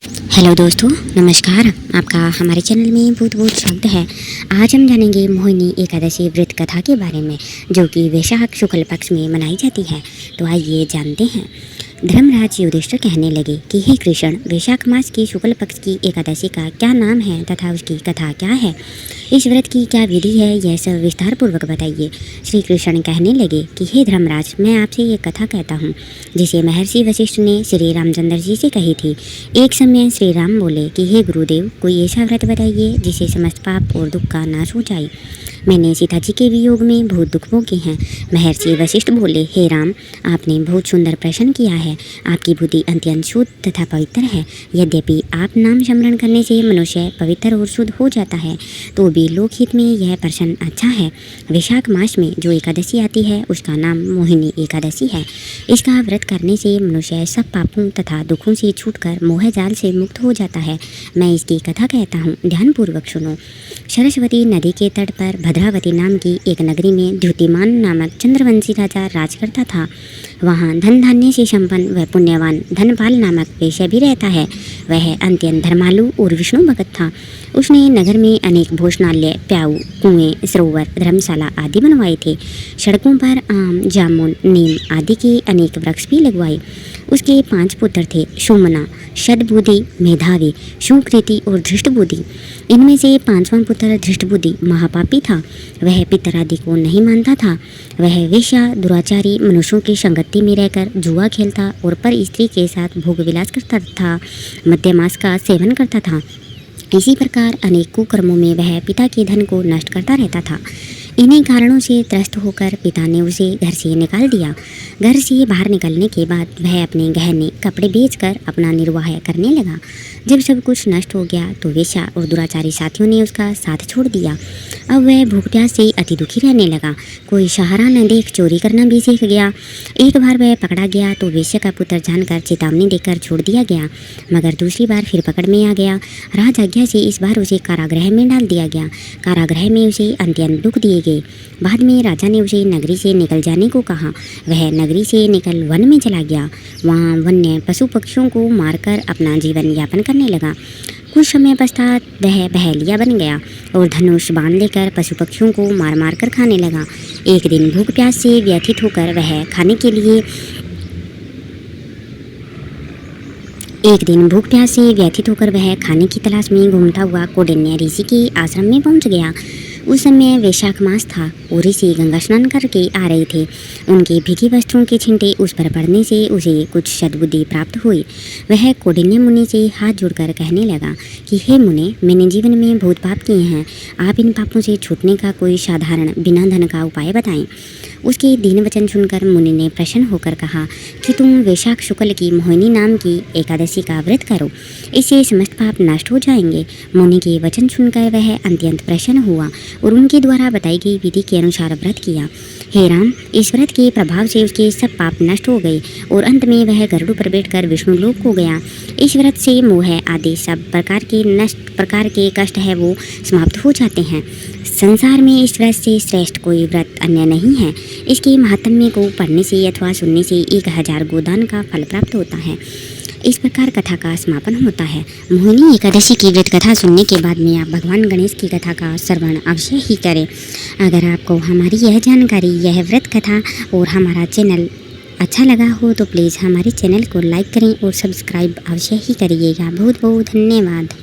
Hello दोस्तों, नमस्कार। आपका हमारे चैनल में बहुत बहुत स्वागत है। आज हम जानेंगे मोहिनी एकादशी व्रत कथा के बारे में, जो कि वैशाख शुक्ल पक्ष में मनाई जाती है। तो आइए जानते हैं। धर्मराज युधिष्ठिर कहने लगे कि हे कृष्ण, वैशाख मास की शुक्ल पक्ष की एकादशी का क्या नाम है तथा उसकी कथा क्या है? इस व्रत की क्या विधि है, यह सब विस्तार पूर्वक बताइए। श्री कृष्ण कहने लगे कि हे धर्मराज, मैं आपसे ये कथा कहता हूँ जिसे महर्षि वशिष्ठ ने श्री रामचंद्र जी से कही थी। एक समय श्री राम बोले कि हे गुरुदेव, कोई ऐसा व्रत बताइए जिसे समस्त पाप और दुख का नाश हो जाए। मैंने सीता जी के वियोग में बहुत दुख भोगे हैं। महर्षि वशिष्ठ बोले, हे राम, आपने बहुत सुंदर प्रश्न किया है। आपकी बुद्धि अत्यंत शुद्ध तथा पवित्र है। यद्यपि आप नाम स्मरण करने से मनुष्य पवित्र और शुद्ध हो जाता है, तो भी लोकहित में यह प्रश्न अच्छा है। वैशाख मास में जो एकादशी आती है उसका नाम मोहिनी एकादशी है। इसका व्रत करने से मनुष्य सब पापों तथा दुखों से छूटकर मोह जाल से मुक्त हो जाता है। मैं इसकी कथा कहता हूँ, ध्यानपूर्वक सुनो। सरस्वती नदी के तट पर भद्रावती नाम की एक नगरी में द्युतिमान नामक चंद्रवंशी राजा राज करता था। वहाँ धन धान्य से संपन्न व पुण्यवान धनपाल नामक वेश्या भी रहता है। वह अत्यंत धर्मालु और विष्णु भक्त था। उसने नगर में अनेक भोजनालय, प्याऊ, कुएं, सरोवर, धर्मशाला आदि बनवाए थे। सड़कों पर आम, जामुन, नीम आदि के अनेक वृक्ष भी लगवाए। उसके 5 पुत्र थे, सुमना, सद्बुद्धि, मेधावी, सुकृति और धृष्टबुद्धि। इनमें से 5वां पुत्र धृष्टबुद्धि महापापी था। वह पितरादि को नहीं मानता था। वह वेश्या, दुराचारी मनुष्यों की संगति में रहकर जुआ खेलता और पर स्त्री के साथ भोग विलास करता था। मद्यमास का सेवन करता था। इसी प्रकार अनेक कुकर्मों में वह पिता के धन को नष्ट करता रहता था। इन्हीं कारणों से त्रस्त होकर पिता ने उसे घर से निकाल दिया। घर से बाहर निकलने के बाद वह अपने गहने कपड़े बेचकर अपना निर्वाह करने लगा। जब सब कुछ नष्ट हो गया तो वेश्या और दुराचारी साथियों ने उसका साथ छोड़ दिया। अब वह भूख प्यास से अति दुखी रहने लगा। कोई सहारा न देख चोरी करना भी सीख गया। एक बार वह पकड़ा गया तो वेश्या का पुत्र जानकर चेतावनी देकर छोड़ दिया गया, मगर दूसरी बार फिर पकड़ में आ गया। राज आज्ञा से इस बार उसे कारागृह में डाल दिया गया। कारागृह में उसे अत्यंत दुख दिए गए। बाद में राजा ने उसे नगरी से निकल जाने को कहा। वह नगरी से निकल वन में चला गया। वहाँ वन्य पशु पक्षियों को मारकर अपना जीवन यापन करने लगा। कुछ समय पश्चात वह बहेलिया बन गया और धनुष बाण लेकर पशु पक्षियों को मार मार कर खाने लगा। एक दिन भूख प्यास से व्यथित होकर वह खाने की तलाश में घूमता हुआ कौंडिन्य ऋषि के आश्रम में पहुंच गया। उस समय वैशाख मास था और ऋषि गंगा स्नान करके आ रहे थे। उनके भीगे वस्त्रों के छिंटे उस पर पड़ने से उसे कुछ सद्बुद्धि प्राप्त हुई। वह कौंडिन्य मुनि से हाथ जोड़कर कहने लगा कि हे मुने, मैंने जीवन में बहुत पाप किए हैं। आप इन पापों से छूटने का कोई साधारण बिना धन का उपाय बताएं। उसके दीन वचन सुनकर मुनि ने प्रसन्न होकर कहा कि तुम वैशाख शुक्ल की मोहिनी नाम की एकादशी का व्रत करो, इससे समस्त पाप नष्ट हो जाएंगे। मुनि के वचन सुनकर वह अत्यंत प्रसन्न हुआ और उनके द्वारा बताई गई विधि के अनुसार व्रत किया। हे राम, इस व्रत के प्रभाव से उसके सब पाप नष्ट हो गए और अंत में वह गरुड़ पर बैठकर विष्णु लोक को गया। इस व्रत से मोह आदि सब प्रकार के कष्ट है वो समाप्त हो जाते हैं। संसार में इस व्रत से श्रेष्ठ कोई व्रत अन्य नहीं है। इसके महात्म्य को पढ़ने से अथवा सुनने से 1000 गोदान का फल प्राप्त होता है। इस प्रकार कथा का समापन होता है। मोहिनी एकादशी की व्रत कथा सुनने के बाद में आप भगवान गणेश की कथा का श्रवण अवश्य ही करें। अगर आपको हमारी यह जानकारी, यह व्रत कथा और हमारा चैनल अच्छा लगा हो तो प्लीज़ हमारे चैनल को लाइक करें और सब्सक्राइब अवश्य ही करिएगा। बहुत बहुत धन्यवाद।